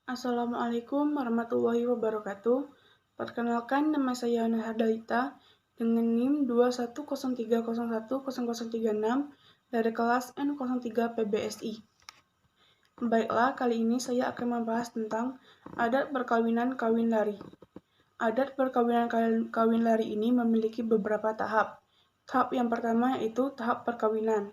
Assalamualaikum warahmatullahi wabarakatuh. Perkenalkan, nama saya Nahardalita dengan NIM 210301036 dari kelas N03 PBSI. Baiklah, kali ini saya akan membahas tentang adat perkawinan kawin lari. Adat perkawinan kawin lari ini memiliki beberapa tahap. Tahap yang pertama yaitu tahap perkawinan.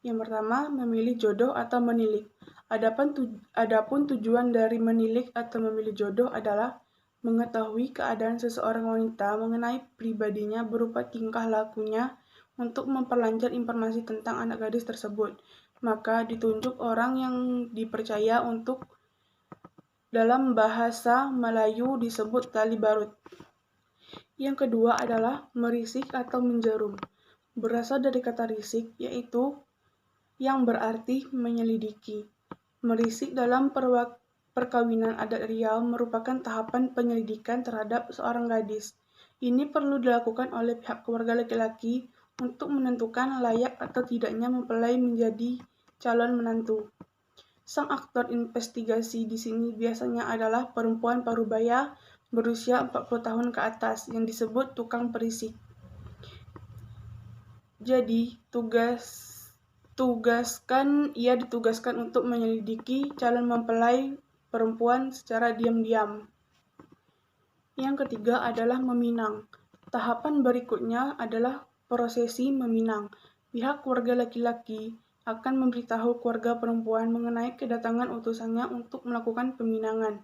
Yang pertama, memilih jodoh atau menilik. Adapun tujuan dari menilik atau memilih jodoh adalah mengetahui keadaan seseorang wanita mengenai pribadinya berupa tingkah lakunya untuk memperlancar informasi tentang anak gadis tersebut. Maka ditunjuk orang yang dipercaya untuk dalam bahasa Melayu disebut tali barut. Yang kedua adalah merisik atau menjarum. Berasal dari kata risik, yaitu yang berarti menyelidiki. Merisik dalam perkawinan adat Riau merupakan tahapan penyelidikan terhadap seorang gadis. Ini perlu dilakukan oleh pihak keluarga laki-laki untuk menentukan layak atau tidaknya mempelai menjadi calon menantu. Sang aktor investigasi di sini biasanya adalah perempuan parubaya berusia 40 tahun ke atas yang disebut tukang perisik. Jadi, ia ditugaskan untuk menyelidiki calon mempelai perempuan secara diam-diam. Yang ketiga adalah meminang. Tahapan berikutnya adalah prosesi meminang. Pihak keluarga laki-laki akan memberitahu keluarga perempuan mengenai kedatangan utusannya untuk melakukan peminangan.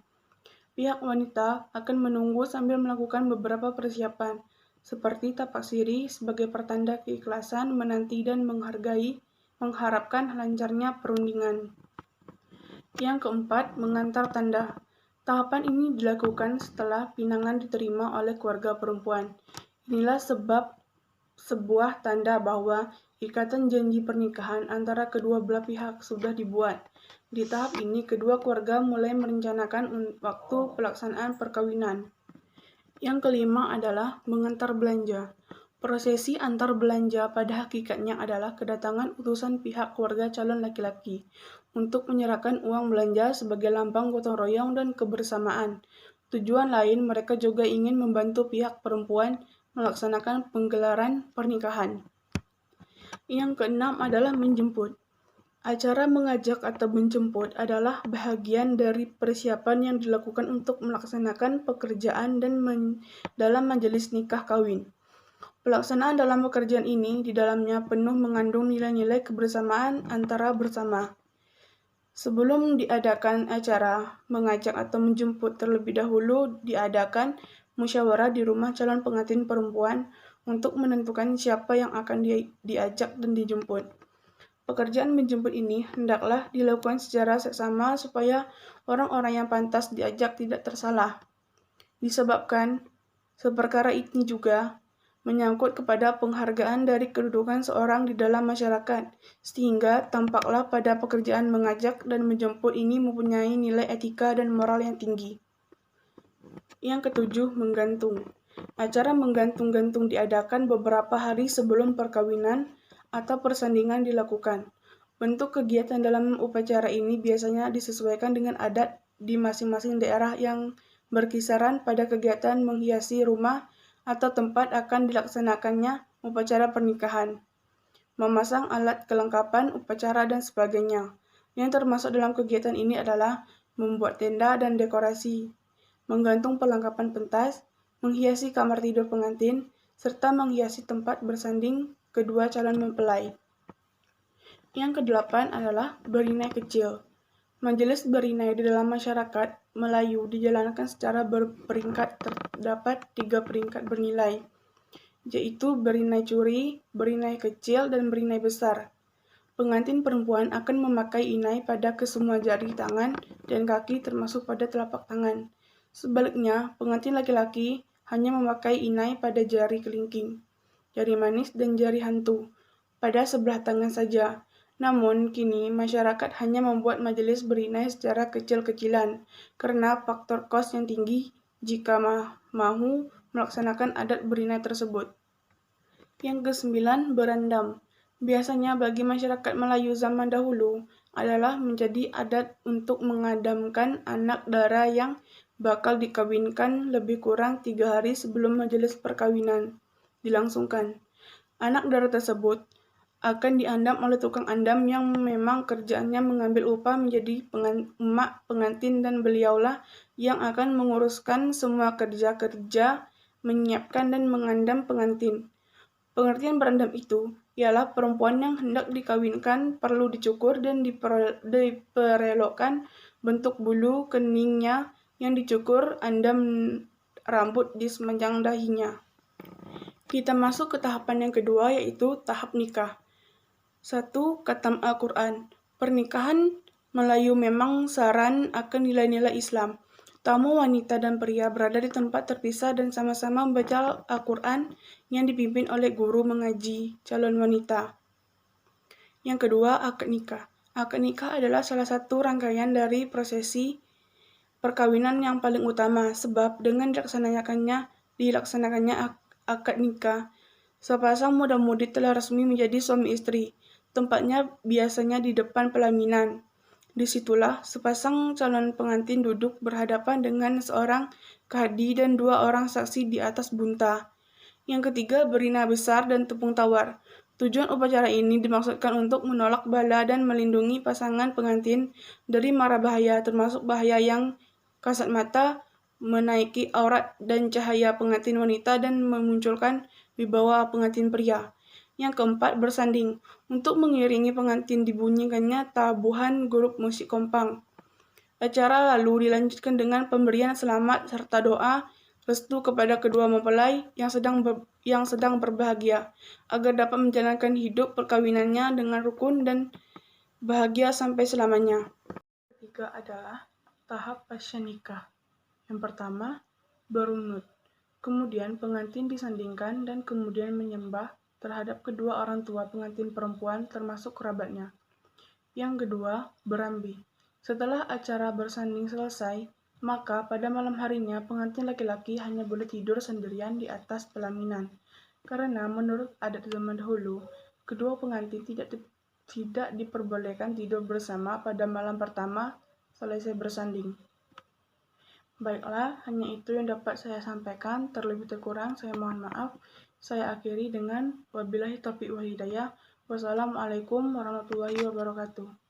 Pihak wanita akan menunggu sambil melakukan beberapa persiapan, seperti tapak sirih sebagai pertanda keikhlasan menanti dan mengharapkan lancarnya perundingan. Yang keempat, mengantar tanda. Tahapan ini dilakukan setelah pinangan diterima oleh keluarga perempuan. Inilah sebuah tanda bahwa ikatan janji pernikahan antara kedua belah pihak sudah dibuat. Di tahap ini, kedua keluarga mulai merencanakan waktu pelaksanaan perkawinan. Yang kelima adalah mengantar belanja. Prosesi antar belanja pada hakikatnya adalah kedatangan utusan pihak keluarga calon laki-laki untuk menyerahkan uang belanja sebagai lambang gotong royong dan kebersamaan. Tujuan lain, mereka juga ingin membantu pihak perempuan melaksanakan penggelaran pernikahan. Yang keenam adalah menjemput. Acara mengajak atau menjemput adalah bahagian dari persiapan yang dilakukan untuk melaksanakan pekerjaan dalam majelis nikah kawin. Pelaksanaan dalam pekerjaan ini di dalamnya penuh mengandung nilai-nilai kebersamaan antara bersama. Sebelum diadakan acara mengajak atau menjemput, terlebih dahulu diadakan musyawarah di rumah calon pengantin perempuan untuk menentukan siapa yang akan diajak dan dijemput. Pekerjaan menjemput ini hendaklah dilakukan secara seksama supaya orang-orang yang pantas diajak tidak tersalah. Disebabkan seperkara ini juga menyangkut kepada penghargaan dari kedudukan seorang di dalam masyarakat, sehingga tampaklah pada pekerjaan mengajak dan menjemput ini mempunyai nilai etika dan moral yang tinggi. Yang ketujuh, menggantung. Acara menggantung-gantung diadakan beberapa hari sebelum perkawinan atau persandingan dilakukan. Bentuk kegiatan dalam upacara ini biasanya disesuaikan dengan adat di masing-masing daerah yang berkisaran pada kegiatan menghiasi rumah atau tempat akan dilaksanakannya upacara pernikahan, memasang alat kelengkapan upacara dan sebagainya. Yang termasuk dalam kegiatan ini adalah membuat tenda dan dekorasi, menggantung perlengkapan pentas, menghiasi kamar tidur pengantin, serta menghiasi tempat bersanding kedua calon mempelai. Yang kedelapan adalah berinai kecil. Majelis berinai di dalam masyarakat Melayu dijalankan secara berperingkat. Terdapat 3 peringkat bernilai, yaitu berinai curi, berinai kecil, dan berinai besar. Pengantin perempuan akan memakai inai pada kesemua jari tangan dan kaki termasuk pada telapak tangan. Sebaliknya, pengantin laki-laki hanya memakai inai pada jari kelingking, jari manis, dan jari hantu pada sebelah tangan saja. Namun, kini masyarakat hanya membuat majelis berinai secara kecil-kecilan karena faktor kos yang tinggi jika mahu melaksanakan adat berinai tersebut. Yang kesembilan, berandam. Biasanya bagi masyarakat Melayu zaman dahulu, adalah menjadi adat untuk mengadamkan anak dara yang bakal dikawinkan lebih kurang 3 hari sebelum majelis perkawinan dilangsungkan. Anak dara tersebut akan diandam oleh tukang andam yang memang kerjaannya mengambil upah menjadi emak pengantin, dan beliaulah yang akan menguruskan semua kerja-kerja menyiapkan dan mengandam pengantin. Pengertian berandam itu ialah perempuan yang hendak dikawinkan perlu dicukur dan diperelokkan bentuk bulu keningnya yang dicukur, andam rambut di semenjang dahinya. Kita masuk ke tahapan yang kedua, yaitu tahap nikah. 1. Khatam Al-Quran. Pernikahan Melayu memang saran akan nilai-nilai Islam. Tamu wanita dan pria berada di tempat terpisah dan sama-sama membaca Al-Quran yang dipimpin oleh guru mengaji calon wanita. Yang kedua, akad nikah. Akad nikah adalah salah satu rangkaian dari prosesi perkawinan yang paling utama, sebab dengan dilaksanakannya akad nikah, sepasang muda-mudi telah resmi menjadi suami istri. Tempatnya biasanya di depan pelaminan. Disitulah sepasang calon pengantin duduk berhadapan dengan seorang kadi dan 2 orang saksi di atas bunta. Yang ketiga, berina besar dan tepung tawar. Tujuan upacara ini dimaksudkan untuk menolak bala dan melindungi pasangan pengantin dari mara bahaya, termasuk bahaya yang kasat mata, menaiki aurat dan cahaya pengantin wanita, dan memunculkan wibawa pengantin pria. Yang keempat, bersanding. Untuk mengiringi pengantin dibunyikannya tabuhan grup musik kompang. Acara lalu dilanjutkan dengan pemberian selamat serta doa restu kepada kedua mempelai yang sedang berbahagia, agar dapat menjalankan hidup perkawinannya dengan rukun dan bahagia sampai selamanya. Ketiga adalah tahap pasca nikah. Yang pertama, berunut. Kemudian pengantin disandingkan dan kemudian menyembah terhadap kedua orang tua pengantin perempuan termasuk kerabatnya. Yang kedua, berambi. Setelah acara bersanding selesai, maka pada malam harinya pengantin laki-laki hanya boleh tidur sendirian di atas pelaminan. Karena menurut adat zaman dahulu, kedua pengantin tidak diperbolehkan tidur bersama pada malam pertama selesai bersanding. Baiklah, hanya itu yang dapat saya sampaikan. Terlebih terkurang saya mohon maaf. Saya akhiri dengan wabillahi taufiq wal hidayah. Wassalamualaikum warahmatullahi wabarakatuh.